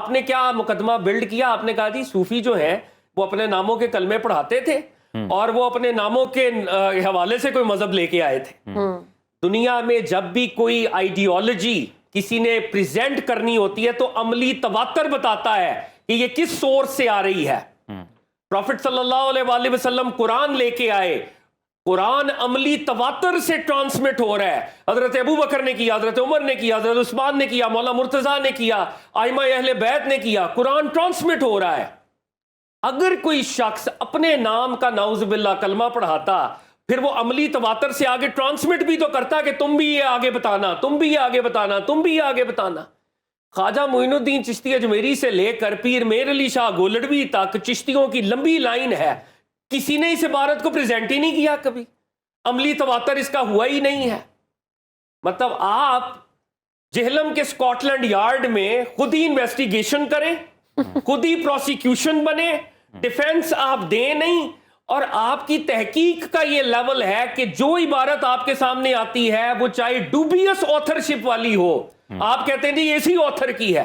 آپ نے کیا مقدمہ بلڈ کیا؟ آپ نے کہا جی صوفی جو ہیں وہ اپنے ناموں کے کلمے پڑھاتے تھے اور وہ اپنے ناموں کے حوالے سے کوئی مذہب لے کے آئے تھے. دنیا میں جب بھی کوئی آئیڈیالوجی کسی نے پریزنٹ کرنی ہوتی ہے تو عملی تواتر بتاتا ہے کہ یہ کس سورس سے آ رہی ہے. پروفٹ صلی اللہ علیہ وآلہ وسلم قرآن لے کے آئے, قرآن عملی تواتر سے ٹرانسمٹ ہو رہا ہے. حضرت ابو بکر نے کیا, حضرت عمر نے کیا, حضرت عثمان نے کیا, مولا مرتضیٰ نے کیا, ائمہ اہل بیت نے کیا. قرآن ٹرانسمٹ ہو رہا ہے. اگر کوئی شخص اپنے نام کا نعوذ باللہ کلمہ پڑھاتا پھر وہ عملی تواتر سے آگے ٹرانسمٹ بھی تو کرتا کہ تم بھی یہ آگے بتانا, تم بھی یہ آگے بتانا, تم بھی یہ آگے بتانا. خواجہ معین الدین چشتی اجمیری سے لے کر پیر میر علی شاہ گولڈوی تک چشتیوں کی لمبی لائن ہے. کسی نے اس عبارت کو پریزنٹ ہی نہیں کیا کبھی, عملی تواتر اس کا ہوا ہی نہیں ہے. مطلب آپ جہلم کے اسکاٹ لینڈ یارڈ میں خود ہی انویسٹیگیشن کریں, خود ہی پروسیکیوشن بنے, ڈیفینس آپ دیں نہیں, اور آپ کی تحقیق کا یہ لیول ہے کہ جو عبارت آپ کے سامنے آتی ہے وہ چاہے ڈوبیس آتھرشپ والی ہو, آپ کہتے ہیں جی اسی آتھر کی ہے.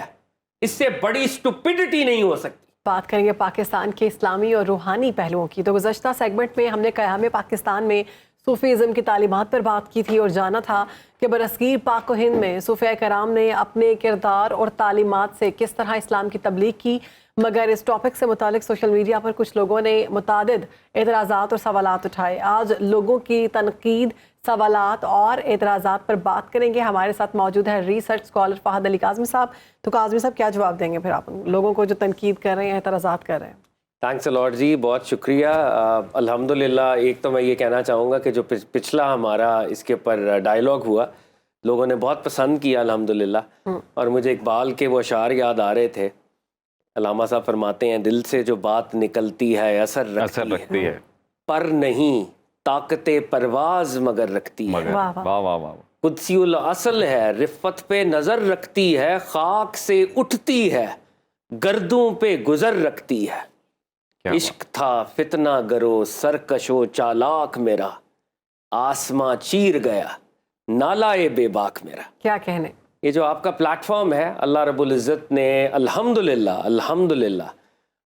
اس سے بڑی اسٹوپڈٹی نہیں ہو سکتی. بات کریں گے پاکستان کے اسلامی اور روحانی پہلوؤں کی. تو گزشتہ سیگمنٹ میں ہم نے قیام پاکستان میں صوفیزم کی تعلیمات پر بات کی تھی اور جانا تھا کہ برصغیر پاک و ہند میں صوفیاء کرام نے اپنے کردار اور تعلیمات سے کس طرح اسلام کی تبلیغ کی. مگر اس ٹاپک سے متعلق سوشل میڈیا پر کچھ لوگوں نے متعدد اعتراضات اور سوالات اٹھائے. آج لوگوں کی تنقید, سوالات اور اعتراضات پر بات کریں گے. ہمارے ساتھ موجود ہے ریسرچ اسکالر فہد علی کاظمی صاحب. تو کاظمی صاحب کیا جواب دیں گے پھر آپ لوگوں کو جو تنقید کر رہے ہیں, اعتراضات کر رہے ہیں؟ تھینکس الاٹ جی, بہت شکریہ. الحمدللہ ایک تو میں یہ کہنا چاہوں گا کہ جو پچھلا ہمارا اس کے اوپر ڈائیلاگ ہوا لوگوں نے بہت پسند کیا الحمدللہ. اور مجھے اقبال کے وہ اشعار یاد آ رہے تھے. علامہ صاحب فرماتے ہیں دل سے جو بات نکلتی ہے اثر رکھتی ہے, پر نہیں طاقت پرواز مگر رکھتی ہے. قدسی الاصل ہے رفت پہ نظر رکھتی ہے, خاک سے اٹھتی ہے گردوں پہ گزر رکھتی ہے. عشق تھا فتنہ گرو سرکش و چالاک میرا, آسماں چیر گیا نالا بے باک میرا. کیا کہنے. یہ جو آپ کا پلیٹ فارم ہے اللہ رب العزت نے الحمدللہ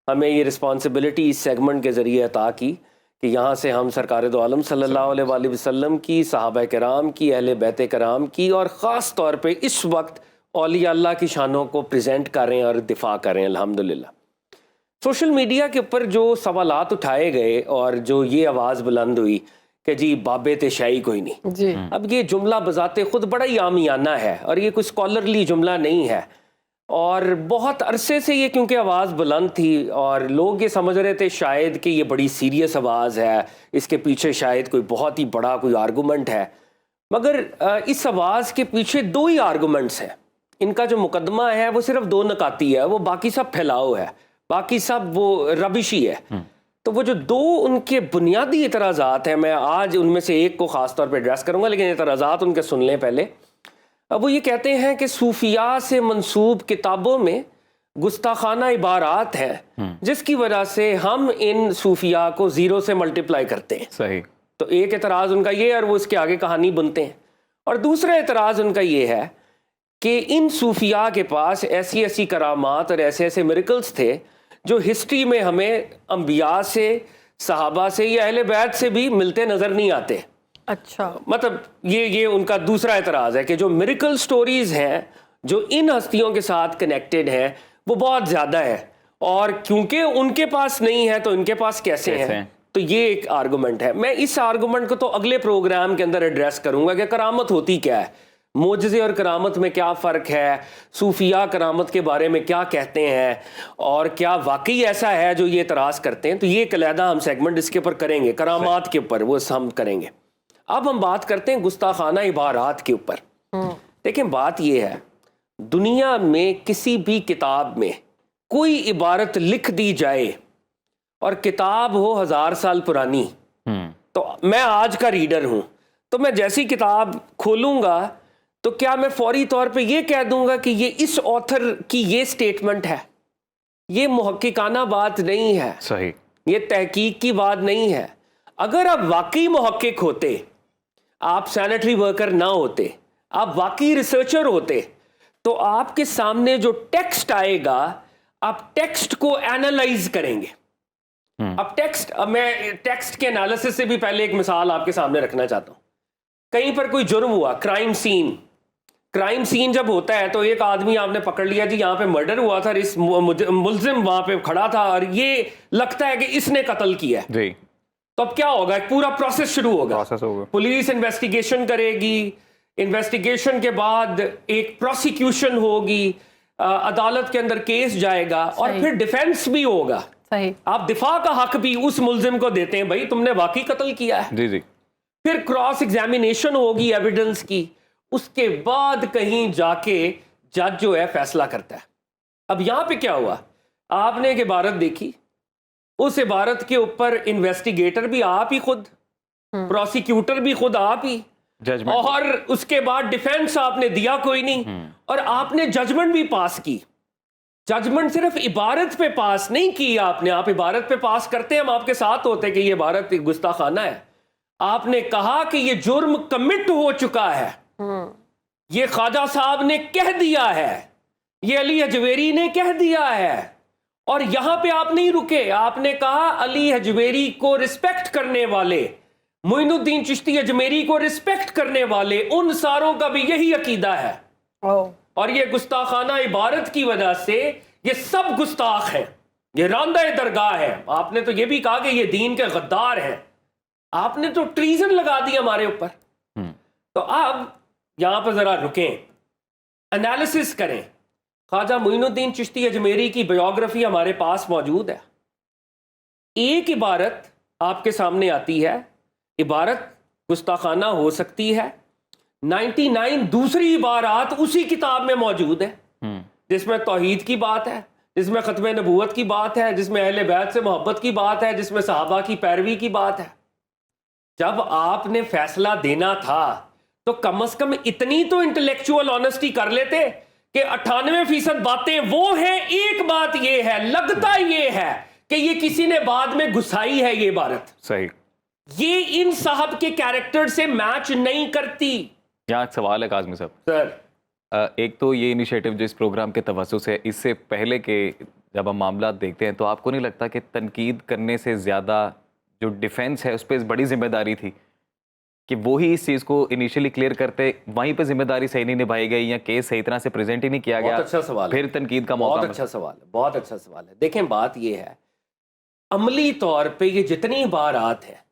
ہمیں یہ رسپانسبلٹی اس سیگمنٹ کے ذریعے عطا کی کہ یہاں سے ہم سرکار دو عالم صلی اللہ علیہ وآلہ وسلم کی, صحابہ کرام کی, اہل بیت کرام کی اور خاص طور پہ اس وقت اولیاء اللہ کی شانوں کو پریزنٹ کر رہے ہیں اور دفاع کر رہے ہیں الحمدللہ. سوشل میڈیا کے اوپر جو سوالات اٹھائے گئے اور جو یہ آواز بلند ہوئی کہ جی بابے تے شاہی کوئی نہیں جی, اب یہ جملہ بذات خود بڑا ہی عامیانہ ہے اور یہ کوئی اسکالرلی جملہ نہیں ہے. اور بہت عرصے سے یہ کیونکہ آواز بلند تھی اور لوگ یہ سمجھ رہے تھے شاید کہ یہ بڑی سیریس آواز ہے, اس کے پیچھے شاید کوئی بہت ہی بڑا کوئی آرگومنٹ ہے. مگر اس آواز کے پیچھے دو ہی آرگومنٹس ہیں. ان کا جو مقدمہ ہے وہ صرف دو نکاتی ہے, وہ باقی سب پھیلاؤ ہے, باقی سب وہ ربشی ہے. تو وہ جو دو ان کے بنیادی اعتراضات ہیں, میں آج ان میں سے ایک کو خاص طور پہ ایڈریس کروں گا, لیکن اعتراضات ان کے سن لیں پہلے. اب وہ یہ کہتے ہیں کہ صوفیاء سے منسوب کتابوں میں گستاخانہ عبارات ہیں جس کی وجہ سے ہم ان صوفیاء کو زیرو سے ملٹیپلائی کرتے ہیں. صحیح. تو ایک اعتراض ان کا یہ ہے اور وہ اس کے آگے کہانی بنتے ہیں. اور دوسرا اعتراض ان کا یہ ہے کہ ان صوفیاء کے پاس ایسی ایسی کرامات اور ایسے ایسے میریکلز تھے جو ہسٹری میں ہمیں انبیاء سے, صحابہ سے یا اہل بیت سے بھی ملتے نظر نہیں آتے. اچھا, مطلب یہ ان کا دوسرا اعتراض ہے کہ جو میریکل سٹوریز ہیں جو ان ہستیوں کے ساتھ کنیکٹڈ ہیں وہ بہت زیادہ ہے, اور کیونکہ ان کے پاس نہیں ہے تو ان کے پاس کیسے ہیں. تو یہ ایک آرگومنٹ ہے. میں اس آرگومنٹ کو تو اگلے پروگرام کے اندر ایڈریس کروں گا کہ کرامت ہوتی کیا ہے, معجزے اور کرامت میں کیا فرق ہے, صوفیاء کرامت کے بارے میں کیا کہتے ہیں, اور کیا واقعی ایسا ہے جو یہ اعتراض کرتے ہیں. تو یہ ایک علیحدہ ہم سیگمنٹ اس کے اوپر کریں گے, کرامات کے اوپر وہ ہم کریں گے. اب ہم بات کرتے ہیں گستاخانہ عبارات کے اوپر. دیکھیں بات یہ ہے, دنیا میں کسی بھی کتاب میں کوئی عبارت لکھ دی جائے اور کتاب ہو 1000 سال پرانی, تو میں آج کا ریڈر ہوں تو میں جیسی کتاب کھولوں گا تو کیا میں فوری طور پہ یہ کہہ دوں گا کہ یہ اس آتھر کی یہ سٹیٹمنٹ ہے؟ یہ محققانہ بات نہیں ہے. صحیح. یہ تحقیق کی بات نہیں ہے. اگر آپ واقعی محقق ہوتے, آپ سینیٹری ورکر نہ ہوتے, آپ واقعی ریسرچر ہوتے, تو آپ کے سامنے جو ٹیکسٹ آئے گا آپ ٹیکسٹ کو اینالائز کریں گے. اب میں ٹیکسٹ کے انالیسس سے بھی پہلے ایک مثال آپ کے سامنے رکھنا چاہتا ہوں. کہیں پر کوئی جرم ہوا, کرائم سین جب ہوتا ہے تو ایک آدمی آپ نے پکڑ لیا, جی یہاں پہ مرڈر ہوا تھا, اس ملزم وہاں پہ کھڑا تھا اور یہ لگتا ہے کہ اس نے قتل کیا ہے. جی تو اب کیا ہوگا, ایک پورا پروسیس شروع ہوگا. پولیس انویسٹیگیشن کرے گی, انویسٹیگیشن کے بعد ایک پروسیکیوشن ہوگی, عدالت کے اندر کیس جائے گا, اور پھر ڈیفینس بھی ہوگا. آپ دفاع کا حق بھی اس ملزم کو دیتے ہیں, بھائی تم نے واقعی قتل کیا ہے. جی جی. پھر کراس ایگزامینیشن ہوگی ایویڈنس کی, اس کے بعد کہیں جا کے جج جو ہے فیصلہ کرتا ہے. اب یہاں پہ کیا ہوا, آپ نے ایک عبارت دیکھی, اس عبارت کے اوپر انویسٹیگیٹر بھی آپ ہی خود, پروسیکیوٹر بھی خود آپ ہی, اور اس کے بعد ڈیفینس آپ نے دیا کوئی نہیں, اور آپ نے ججمنٹ بھی پاس کی. ججمنٹ صرف عبارت پہ پاس نہیں کی آپ نے, آپ عبارت پہ پاس کرتے, ہم آپ کے ساتھ ہوتے کہ یہ عبارت گستاخانہ ہے. آپ نے کہا کہ یہ جرم کمٹ ہو چکا ہے, یہ خواجہ صاحب نے کہہ دیا ہے, یہ علی حجویری نے کہہ دیا ہے. اور یہاں پہ آپ نہیں رکے, آپ نے کہا علی حجویری کو رسپیکٹ کرنے والے, معین الدین چشتی اجمیری کو رسپیکٹ کرنے والے, ان ساروں کا بھی یہی عقیدہ ہے. اور یہ گستاخانہ عبارت کی وجہ سے یہ سب گستاخ ہیں, یہ راندہ درگاہ ہے. آپ نے تو یہ بھی کہا کہ یہ دین کے غدار ہیں, آپ نے تو ٹریزن لگا دی ہمارے اوپر. تو اب یہاں پر ذرا رکیں, انالیسس کریں. خواجہ معین الدین چشتی اجمیری کی بایوگرافی ہمارے پاس موجود ہے. ایک عبارت آپ کے سامنے آتی ہے, عبارت گستاخانہ ہو سکتی ہے, 99 دوسری عبارات اسی کتاب میں موجود ہے, جس میں توحید کی بات ہے, جس میں ختم نبوت کی بات ہے, جس میں اہل بیت سے محبت کی بات ہے, جس میں صحابہ کی پیروی کی بات ہے. جب آپ نے فیصلہ دینا تھا تو کم از کم اتنی تو انٹلیکچوئل آنیسٹی کر لیتے کہ 98% باتیں وہ ہیں, ایک بات یہ ہے, لگتا یہ ہے کہ یہ کسی نے بعد میں گھسائی ہے یہ عبارت. صحیح. یہ ان صاحب کے کیریکٹر سے میچ نہیں کرتی. یہاں ایک سوال ہے کاظمی صاحب. سر, ایک تو یہ انیشیٹو جو اس پروگرام کے توسط سے, اس سے پہلے کہ جب ہم معاملات دیکھتے ہیں تو آپ کو نہیں لگتا کہ تنقید کرنے سے زیادہ جو ڈیفینس ہے اس پہ بڑی ذمہ داری تھی کہ وہی اس چیز کو انیشلی کلیئر کرتے, وہیں پہ ذمہ داری صحیح نہیں نبھائی گئی یا کیس صحیح طرح سے پریزنٹ ہی نہیں کیا گیا؟ بہت اچھا سوال ہے, پھر تنقید کا موقع. بہت اچھا سوال ہے, بہت اچھا سوال ہے. دیکھیں بات یہ ہے, عملی طور پہ یہ جتنی عبارات ہیں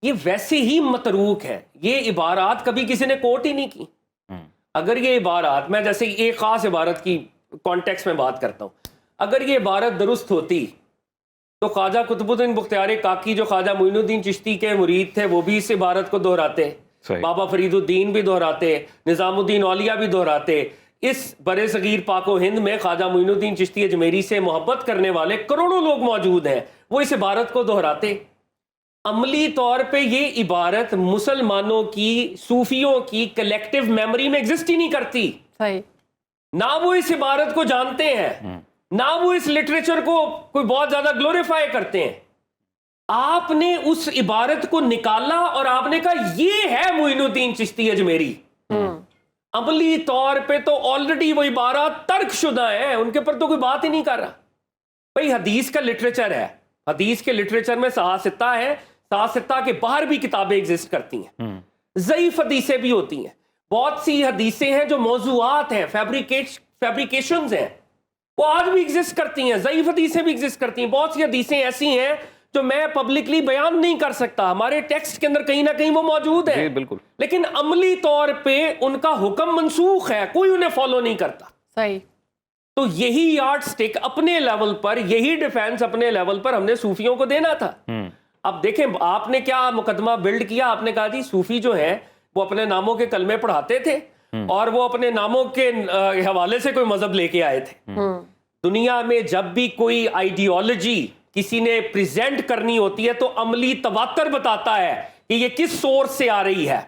یہ ویسے ہی متروک ہیں. یہ عبارات کبھی کسی نے کوٹ ہی نہیں کی. اگر یہ عبارات, میں جیسے ایک خاص عبارت کی کانٹیکس میں بات کرتا ہوں, اگر یہ عبارت درست ہوتی تو خواجہ قطب الدین بختیار کاکی جو خواجہ معین الدین چشتی کے مرید تھے وہ بھی اس عبارت کو دہراتے, بابا فرید الدین بھی دہراتے, نظام الدین اولیاء بھی دہراتے. اس برے صغیر پاک و ہند میں خواجہ معین الدین چشتی اجمیری سے محبت کرنے والے کروڑوں لوگ موجود ہیں, وہ اس عبارت کو دہراتے. عملی طور پہ یہ عبارت مسلمانوں کی, صوفیوں کی کلیکٹیو میموری میں ایگزسٹ ہی نہیں کرتی. نہ وہ اس عبارت کو جانتے ہیں, نہ وہ اس لٹریچر کو کوئی بہت زیادہ گلوریفائی کرتے ہیں. آپ نے اس عبارت کو نکالا اور آپ نے کہا یہ ہے معین الدین چشتی اجمیری. عملی طور پہ تو آلریڈی وہ عبارات ترک شدہ ہیں, ان کے پر تو کوئی بات ہی نہیں کر رہا. بھئی حدیث کا لٹریچر ہے, حدیث کے لٹریچر میں صحاح ستہ ہے, صحاح ستہ کے باہر بھی کتابیں ایگزسٹ کرتی ہیں, ضعیف حدیثیں بھی ہوتی ہیں, بہت سی حدیثیں ہیں جو موضوعات ہیں, فیبریکیشنز ہیں, وہ آج بھی ایگزسٹ کرتی ہیں. ضعیف حدیثیں بھی ایگزسٹ کرتی ہیں. بہت سی حدیثیں ایسی ہیں جو میں پبلکلی بیان نہیں کر سکتا, ہمارے ٹیکسٹ کے اندر کہیں نہ کہیں وہ موجود ہیں, بالکل, لیکن عملی طور پہ ان کا حکم منسوخ ہے, کوئی انہیں فالو نہیں کرتا. صحیح. تو یہی یارڈ سٹک اپنے لیول پر, یہی ڈیفینس اپنے لیول پر ہم نے صوفیوں کو دینا تھا. اب دیکھیں آپ نے کیا مقدمہ بلڈ کیا, آپ نے کہا جی صوفی جو ہیں وہ اپنے ناموں کے کلمے پڑھاتے تھے اور وہ اپنے ناموں کے حوالے سے کوئی مذہب لے کے آئے تھے. دنیا میں جب بھی کوئی آئیڈیالوجی کسی نے پریزنٹ کرنی ہوتی ہے تو عملی تواتر بتاتا ہے کہ یہ کس سورس سے آ رہی ہے.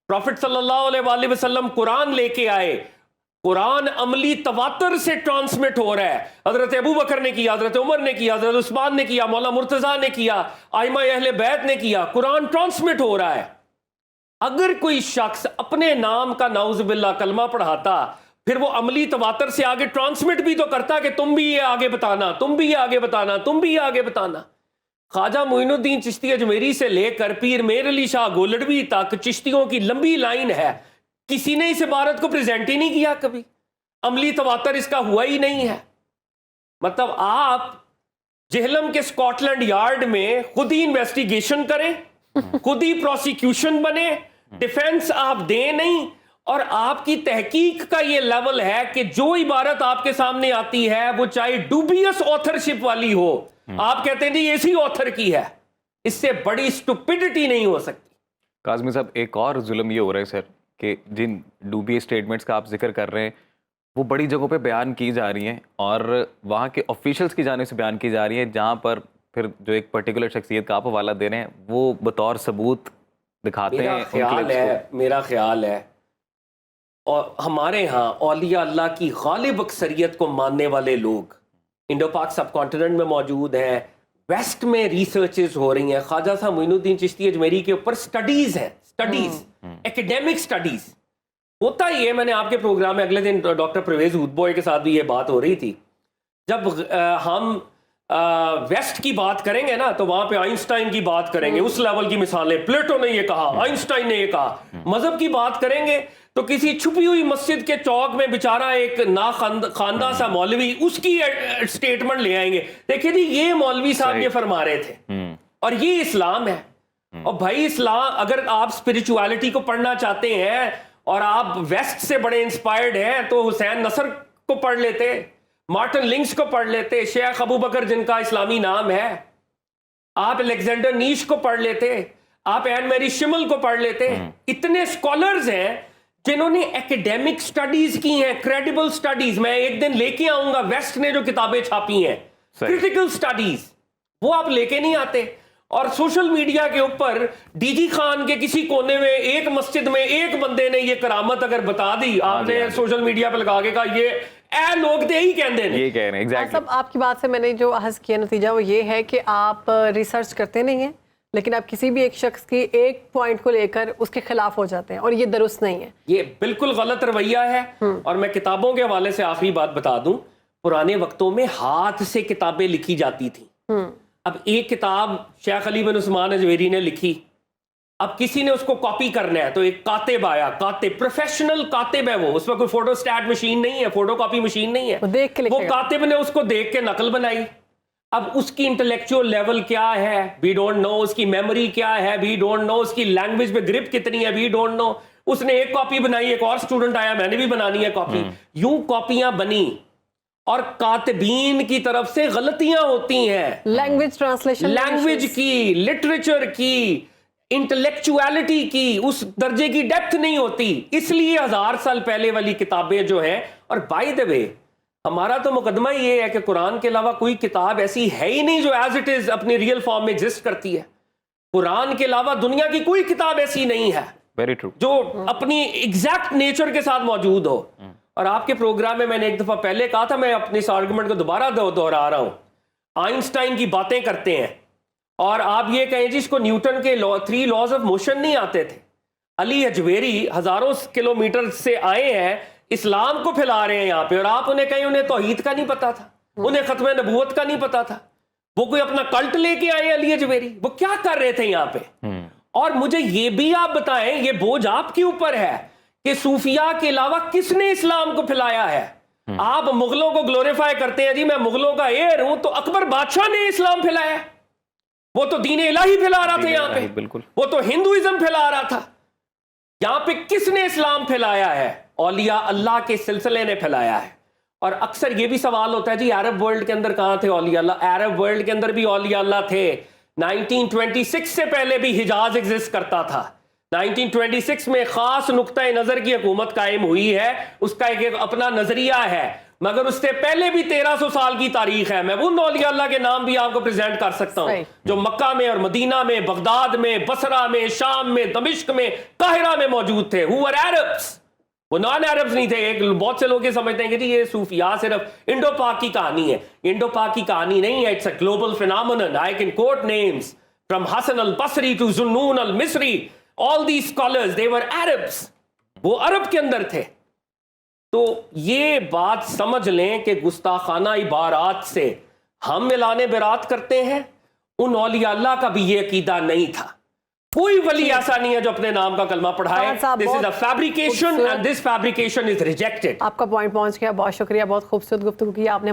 پروفٹ صلی اللہ علیہ وآلہ وسلم قرآن لے کے آئے, قرآن عملی تواتر سے ٹرانسمٹ ہو رہا ہے. حضرت ابو بکر نے کیا, حضرت عمر نے کیا, حضرت عثمان نے کیا, مولا مرتضیٰ نے کیا, ائمہ اہل بیت نے کیا. قرآن ٹرانسمٹ ہو رہا ہے. اگر کوئی شخص اپنے نام کا نعوذ باللہ کلمہ پڑھاتا, پھر وہ عملی تواتر سے آگے ٹرانسمٹ بھی تو کرتا کہ تم بھی یہ آگے بتانا، تم بھی یہ آگے بتانا، تم بھی یہ آگے بتانا. خواجہ معین الدین چشتی اجمیری سے لے کر پیر میر علی شاہ گولڑوی تک چشتیوں کی لمبی لائن ہے. کسی نے اس عبارت کو پریزنٹ ہی نہیں کیا کبھی. عملی تواتر اس کا ہوا ہی نہیں ہے. مطلب آپ جہلم کے اسکاٹ لینڈ یارڈ میں خود ہی انویسٹیگیشن کریں، خود ہی پروسیکیوشن بنے، ڈیفینس آپ دیں نہیں، اور آپ کی تحقیق کا یہ لیول ہے کہ جو عبارت آپ کے سامنے آتی ہے وہ چاہے ڈوبیس آتھرشپ والی ہو، آپ کہتے ہیں جی اسی آتھر کی ہے. اس سے بڑی اسٹوپڈٹی نہیں ہو سکتی. کاظمی صاحب ایک اور ظلم یہ ہو رہا ہے سر کہ جن ڈوبی اسٹیٹمنٹس کا آپ ذکر کر رہے ہیں وہ بڑی جگہوں پہ بیان کی جا رہی ہیں اور وہاں کے آفیشلس کی جانب سے بیان کی جا رہی ہیں، جہاں پر پھر جو ایک پرٹیکولر شخصیت کا آپ حوالہ دے رہے ہیں وہ بطور ثبوت دکھاتے ہیں. میرا خیال ہے اور ہمارے ہاں اولیاء اللہ کی غالب اکثریت کو ماننے والے لوگ انڈو پاک سب کانٹیننٹ میں موجود ہیں، ویسٹ میں ریسرچز ہو رہی ہیں. خواجہ صاحب معین الدین چشتی اجمیری کے اوپر سٹڈیز ہیں، سٹڈیز، ایکیڈیمک سٹڈیز. ہوتا ہی ہے، میں نے آپ کے پروگرام میں اگلے دن ڈاکٹر پرویز ہودبوئے کے ساتھ بھی یہ بات ہو رہی تھی، جب ہم ویسٹ کی بات کریں گے نا تو وہاں پہ آئنسٹائن کی بات کریں گے، اس لیول کی مثالیں، پلیٹو نے یہ کہا، آئنسٹائن نے یہ کہا. مذہب کی بات کریں گے تو کسی چھپی ہوئی مسجد کے چوک میں بیچارہ ایک خواندہ سا مولوی، اس کی سٹیٹمنٹ لے آئیں گے، دیکھیں جی یہ مولوی صاحب یہ فرما رہے تھے اور یہ اسلام ہے. اور بھائی اسلام، اگر آپ اسپرچویلٹی کو پڑھنا چاہتے ہیں اور آپ ویسٹ سے بڑے انسپائرڈ ہیں تو حسین نصر کو پڑھ لیتے، مارٹن لنکس کو پڑھ لیتے، شیخ ابو بکر جن کا اسلامی نام ہے، آپ الیگزینڈر نیش کو پڑھ لیتے، آپ این میری شمل کو پڑھ لیتے. اتنے سکولرز ہیں جنہوں نے ایکیڈیمک سٹڈیز کی ہیں، کریڈیبل سٹڈیز. میں ایک دن لے کے آؤں گا ویسٹ نے جو کتابیں چھاپی ہیں، کریٹیکل سٹڈیز، وہ آپ لے کے نہیں آتے. اور سوشل میڈیا کے اوپر ڈی جی خان کے کسی کونے میں ایک مسجد میں ایک بندے نے یہ کرامت اگر بتا دی، آپ نے سوشل میڈیا پہ لگا کے کہا یہ اے لوگ تے ہی کہندے ہیں. یہ کہہ رہے ہیں ایگزیکٹلی. آپ کی بات سے میں نے جو احظ کیا نتیجہ وہ یہ ہے کہ آپ ریسرچ کرتے نہیں ہیں، لیکن آپ کسی بھی ایک شخص کی ایک پوائنٹ کو لے کر اس کے خلاف ہو جاتے ہیں، اور یہ درست نہیں ہے. یہ بالکل غلط رویہ ہے. اور میں کتابوں کے حوالے سے آخری بات بتا دوں، پرانے وقتوں میں ہاتھ سے کتابیں لکھی جاتی تھیں. اب ایک کتاب شیخ علی بن عثمان اجمیری نے لکھی، اب کسی نے اس کو کاپی کرنا ہے تو ایک کاتب آیا، کاتب پروفیشنل کاتب ہے، وہ اس میں کوئی فوٹو سٹیٹ مشین نہیں ہے، فوٹو کاپی مشین نہیں ہے، وہ کاتب نے اس کو دیکھ کے نقل بنائی. اب اس کی انٹلیکچوئل لیول کیا ہے وی ڈونٹ نو، اس کی میموری کیا ہے وی ڈونٹ نو، اس کی لینگویج پہ گرپ کتنی ہے وی ڈونٹ نو. اس نے ایک کاپی بنائی، ایک اور سٹوڈنٹ آیا میں نے بھی بنانی ہے کاپی. یوں کاپیاں بنی اور کاتبین کی طرف سے غلطیاں ہوتی ہیں، لینگویج ٹرانسلیشن، لینگویج کی، لٹریچر کی، انٹلیکچویلٹی کی، اس درجے کی ڈیپتھ نہیں ہوتی. اس لیے 1000 سال پہلے والی کتابیں جو ہیں، اور بائی دا وے ہمارا تو مقدمہ یہ ہے کہ قرآن کے علاوہ کوئی کتاب ایسی ہے ہی نہیں جو ایز اٹ از اپنی ریئل فارم میں ایگزسٹ کرتی ہے. قرآن کے علاوہ دنیا کی کوئی کتاب ایسی نہیں ہے ویری ٹرو جو اپنی ایگزیکٹ نیچر کے ساتھ موجود ہو. اور آپ کے پروگرام میں نے ایک دفعہ پہلے کہا تھا، میں اپنی اس آرگومنٹ کو دوبارہ دہرا رہا ہوں. آئنسٹائن کی باتیں کرتے ہیں اور آپ یہ کہیں جی اس کو نیوٹن کے 3 لاز آف موشن نہیں آتے تھے. علی اجویری ہزاروں کلومیٹر سے آئے ہیں، اسلام کو پھیلا رہے ہیں یہاں پہ، اور آپ انہیں کہیں انہیں توحید کا نہیں پتا تھا، انہیں ختم نبوت کا نہیں پتا تھا. وہ کوئی اپنا کلٹ لے کے آئے علی اجویری، وہ کیا کر رہے تھے یہاں پہ؟ اور مجھے یہ بھی آپ بتائیں، یہ بوجھ آپ کے اوپر ہے کہ صوفیاء کے علاوہ کس نے اسلام کو پھیلایا ہے؟ آپ مغلوں کو گلوریفائی کرتے ہیں، جی میں مغلوں کا ایئر ہوں، تو اکبر بادشاہ نے اسلام پھیلایا، وہ تو دین الہی پھیلا رہا تھا یہاں پہ، بالکل وہ تو ہندوازم پھیلا رہا تھا. یہاں پہ کس نے اسلام پھیلایا ہے؟ اولیاء اللہ کے سلسلے نے پھیلایا ہے. اور اکثر یہ بھی سوال ہوتا ہے جی عرب ورلڈ کے اندر کہاں تھے اولیاء اللہ؟ عرب ورلڈ کے اندر بھی اولیاء اللہ تھے. 1926 سے پہلے بھی حجاز ایگزسٹ کرتا تھا. 1926 میں خاص نقطہ نظر کی حکومت قائم ہوئی ہے، اس کا ایک اپنا نظریہ ہے، مگر اس سے پہلے بھی 1300 سال کی تاریخ ہے. میں ان اولیاء اللہ کے نام بھی آپ کو پریزنٹ کر سکتا ہوں جو مکہ میں اور مدینہ میں، بغداد میں، بصرہ میں، شام میں، دمشق میں، قاہرہ میں موجود تھے. who were Arabs، وہ نان عربز نہیں تھے. ایک بہت سے لوگ یہ سمجھتے ہیں کہ جی یہ صوفیاء صرف انڈو پاک کی کہانی ہے. انڈو پاک کی کہانی نہیں ہے، it's a global phenomenon. I can quote names from Hasan al-Basri to Zunnun al-Misri. All these scholars, they were Arabs. وہ عرب کے اندر تھے. تو یہ بات سمجھ لیں کہ گستاخانہ عبارات سے ہم اعلان برات کرتے ہیں، ان اولیاء اللہ کا بھی یہ عقیدہ نہیں تھا. کوئی ولی ایسا نہیں ہے جو اپنے نام کا کلمہ پڑھائے. This is a fabrication and this fabrication is rejected. آپ کا پوائنٹ پہنچ گیا. بہت شکریہ, بہت خوبصورت گفتگو کی آپ نے.